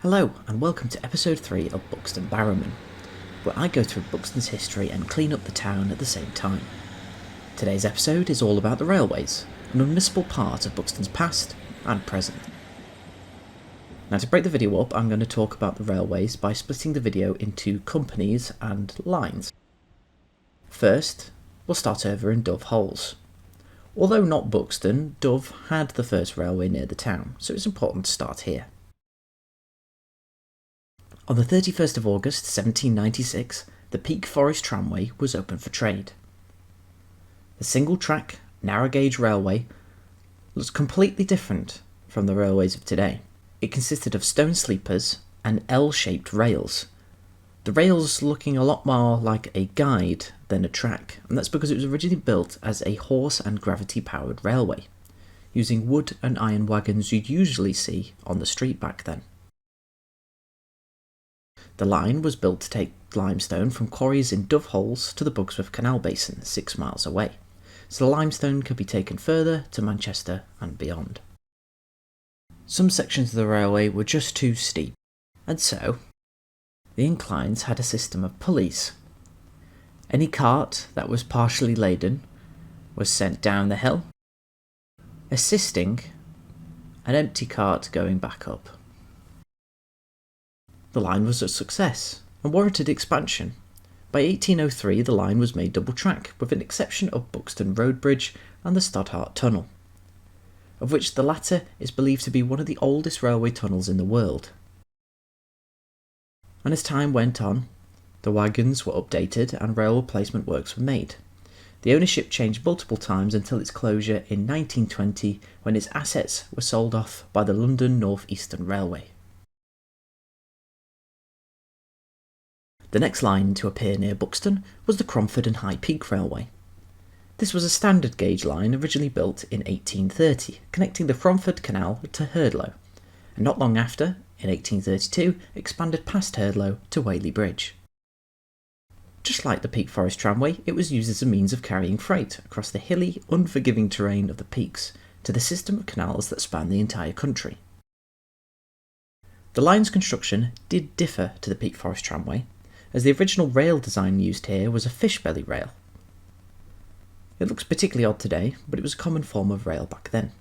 Hello and welcome to episode 3 of Buxton Barrow Man, where I go through Buxton's history and clean up the town at the same time. Today's episode is all about the railways, an unmissable part of Buxton's past and present. Now, to break the video up, I'm going to talk about the railways by splitting the video into companies and lines. First, we'll start over in Dove Holes. Although not Buxton, Dove had the first railway near the town, so it's important to start here. On the 31st of August 1796, the Peak Forest Tramway was open for trade. The single-track, narrow-gauge railway looks completely different from the railways of today. It consisted of stone sleepers and L-shaped rails. The rails looking a lot more like a guide than a track, and that's because it was originally built as a horse and gravity-powered railway, using wood and iron wagons you'd usually see on the street back then. The line was built to take limestone from quarries in Dove Holes to the Bugsworth Canal Basin 6 miles away, so the limestone could be taken further to Manchester and beyond. Some sections of the railway were just too steep, and so the inclines had a system of pulleys. Any cart that was partially laden was sent down the hill, assisting an empty cart going back up. The line was a success and warranted expansion. By 1803 the line was made double track, with an exception of Buxton Road Bridge and the Stoddart Tunnel, of which the latter is believed to be one of the oldest railway tunnels in the world. And as time went on, the wagons were updated and rail replacement works were made. The ownership changed multiple times until its closure in 1920, when its assets were sold off by the London North Eastern Railway. The next line to appear near Buxton was the Cromford and High Peak Railway. This was a standard gauge line originally built in 1830, connecting the Cromford Canal to Hurdlow, and not long after, in 1832, expanded past Hurdlow to Whaley Bridge. Just like the Peak Forest Tramway, it was used as a means of carrying freight across the hilly, unforgiving terrain of the peaks to the system of canals that span the entire country. The line's construction did differ to the Peak Forest Tramway, as the original rail design used here was a fish belly rail. It looks particularly odd today, but it was a common form of rail back then.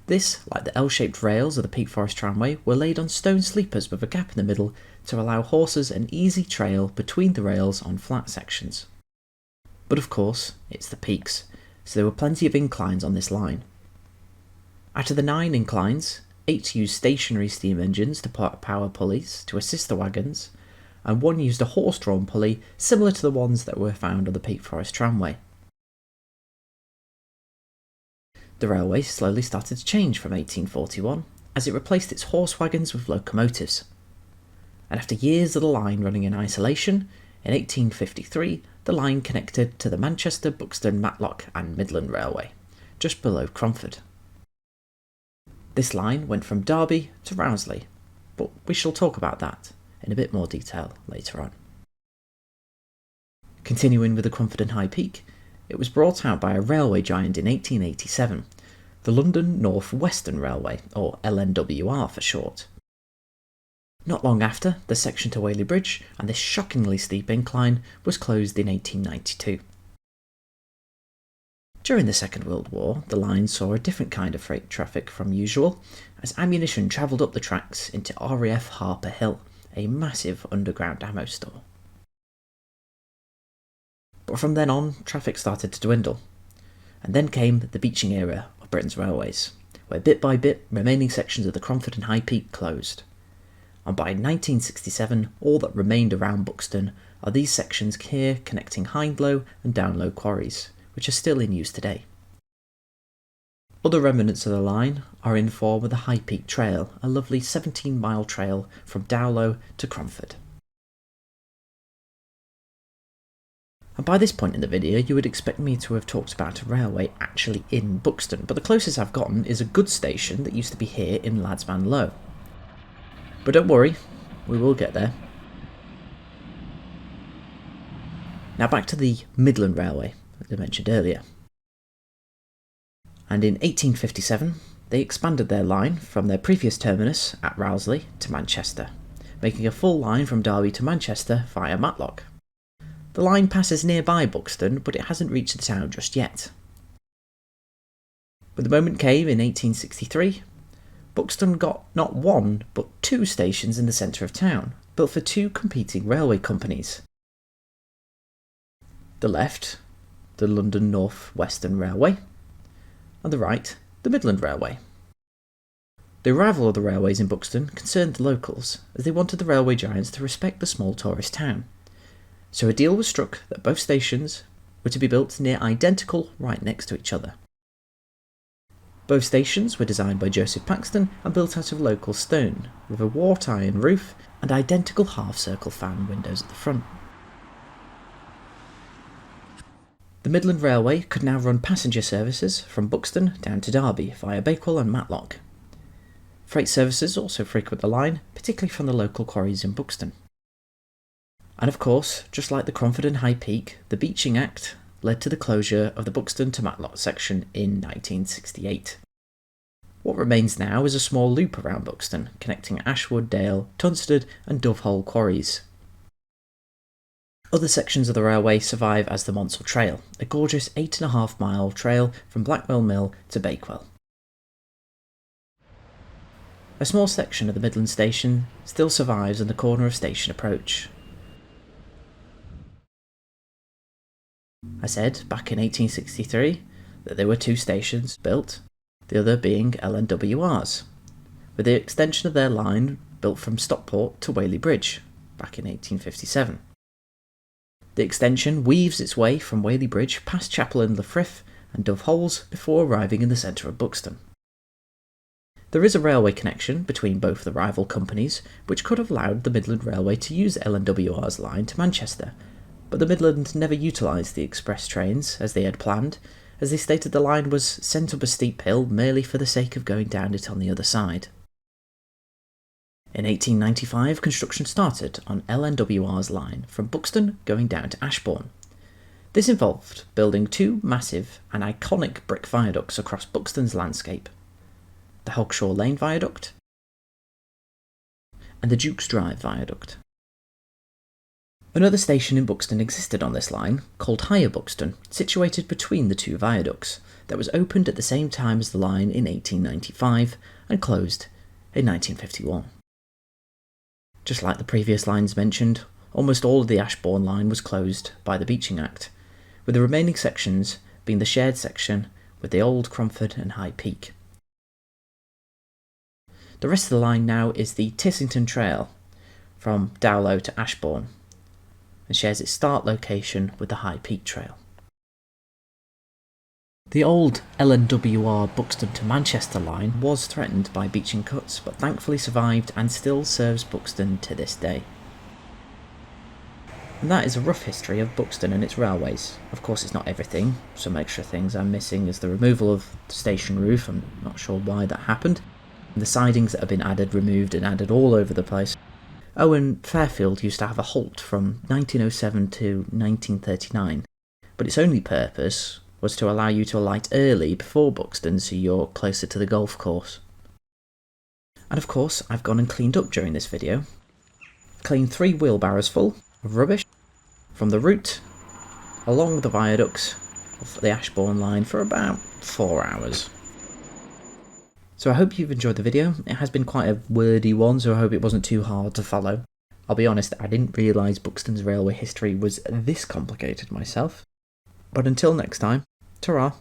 This, like the L-shaped rails of the Peak Forest Tramway, were laid on stone sleepers with a gap in the middle to allow horses an easy trail between the rails on flat sections. But of course, it's the peaks, so there were plenty of inclines on this line. Out of the 9 inclines, 8 used stationary steam engines to power pulleys to assist the wagons, and 1 used a horse-drawn pulley similar to the ones that were found on the Peak Forest Tramway. The railway slowly started to change from 1841, as it replaced its horse wagons with locomotives. And after years of the line running in isolation, in 1853 the line connected to the Manchester, Buxton, Matlock and Midland Railway, just below Cromford. This line went from Derby to Rowsley, but we shall talk about that in a bit more detail later on. Continuing with the Cromford and High Peak, it was brought out by a railway giant in 1887, the London North Western Railway, or LNWR for short. Not long after, the section to Whaley Bridge and this shockingly steep incline was closed in 1892. During the Second World War, the line saw a different kind of freight traffic from usual, as ammunition travelled up the tracks into RAF Harper Hill, a massive underground ammo store. But from then on, traffic started to dwindle, and then came the beaching era of Britain's railways, where bit by bit remaining sections of the Cromford and High Peak closed. And by 1967, all that remained around Buxton are these sections here connecting Hindlow and Downlow quarries, which are still in use today. Other remnants of the line are in form of the High Peak Trail, a lovely 17-mile trail from Dowlow to Cromford. And by this point in the video you would expect me to have talked about a railway actually in Buxton, but the closest I've gotten is a goods station that used to be here in Ladsman Low. But don't worry, we will get there. Now back to the Midland Railway, as I mentioned earlier. And in 1857, they expanded their line from their previous terminus at Rowsley to Manchester, making a full line from Derby to Manchester via Matlock. The line passes nearby Buxton, but it hasn't reached the town just yet. But the moment came in 1863. Buxton got not one, but two stations in the centre of town, built for two competing railway companies. The left, the London North Western Railway, and the right, the Midland Railway. The arrival of the railways in Buxton concerned the locals, as they wanted the railway giants to respect the small tourist town. So a deal was struck that both stations were to be built near identical right next to each other. Both stations were designed by Joseph Paxton and built out of local stone, with a wrought iron roof and identical half-circle fan windows at the front. The Midland Railway could now run passenger services from Buxton down to Derby via Bakewell and Matlock. Freight services also frequent the line, particularly from the local quarries in Buxton. And of course, just like the Cromford and High Peak, the Beaching Act led to the closure of the Buxton to Matlock section in 1968. What remains now is a small loop around Buxton, connecting Ashwood, Dale, Tunstead and Dovehole quarries. Other sections of the railway survive as the Monsell Trail, a gorgeous 8.5-mile trail from Blackwell Mill to Bakewell. A small section of the Midland station still survives on the corner of Station Approach. I said back in 1863 that there were two stations built, the other being LNWRs, with the extension of their line built from Stockport to Whaley Bridge back in 1857. The extension weaves its way from Whaley Bridge past Chapel and Lefrith and Doveholes before arriving in the centre of Buxton. There is a railway connection between both the rival companies, which could have allowed the Midland Railway to use LNWR's line to Manchester, but the Midland never utilised the express trains as they had planned, as they stated the line was sent up a steep hill merely for the sake of going down it on the other side. In 1895, construction started on LNWR's line from Buxton going down to Ashbourne. This involved building two massive and iconic brick viaducts across Buxton's landscape: the Hogshaw Lane Viaduct and the Duke's Drive Viaduct. Another station in Buxton existed on this line, called Higher Buxton, situated between the two viaducts, that was opened at the same time as the line in 1895 and closed in 1951. Just like the previous lines mentioned, almost all of the Ashbourne line was closed by the Beaching Act, with the remaining sections being the shared section with the old Cromford and High Peak. The rest of the line now is the Tissington Trail from Dowlow to Ashbourne, and shares its start location with the High Peak Trail. The old LNWR Buxton to Manchester line was threatened by beaching cuts, but thankfully survived and still serves Buxton to this day. And that is a rough history of Buxton and its railways. Of course it's not everything, some extra things I'm missing is the removal of the station roof, I'm not sure why that happened, and the sidings that have been added, removed and added all over the place. Oh, and Fairfield used to have a halt from 1907 to 1939, but its only purpose was to allow you to alight early before Buxton so you're closer to the golf course. And of course, I've gone and cleaned up during this video. Cleaned 3 wheelbarrows full of rubbish from the route along the viaducts of the Ashbourne line for about 4 hours. So I hope you've enjoyed the video. It has been quite a wordy one, so I hope it wasn't too hard to follow. I'll be honest, I didn't realise Buxton's railway history was this complicated myself. But until next time, ta-ra!